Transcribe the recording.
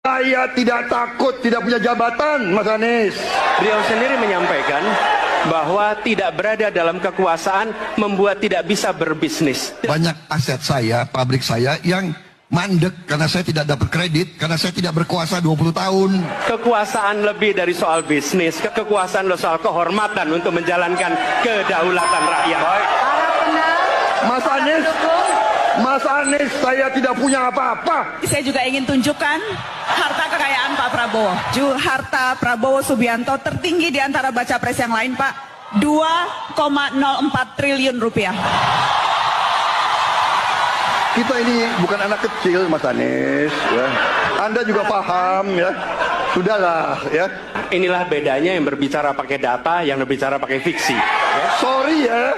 Saya tidak takut tidak punya jabatan, Mas Anies. Beliau sendiri menyampaikan bahwa tidak berada dalam kekuasaan membuat tidak bisa berbisnis. Banyak aset saya, pabrik saya yang mandek karena saya tidak dapat kredit, karena saya tidak berkuasa 20 tahun. Kekuasaan lebih dari soal bisnis, kekuasaan soal kehormatan untuk menjalankan kedaulatan rakyat. Mas Anies, saya tidak punya apa-apa. Saya juga ingin tunjukkan harta kekayaan Pak Prabowo. Harta Prabowo Subianto tertinggi di antara baca pres yang lain, Pak. 2,04 triliun rupiah. Kita ini bukan anak kecil, Mas Anies. Ya. Anda juga paham, ya. Sudahlah, ya. Inilah bedanya yang berbicara pakai data, yang berbicara pakai fiksi. Ya. Sorry ya.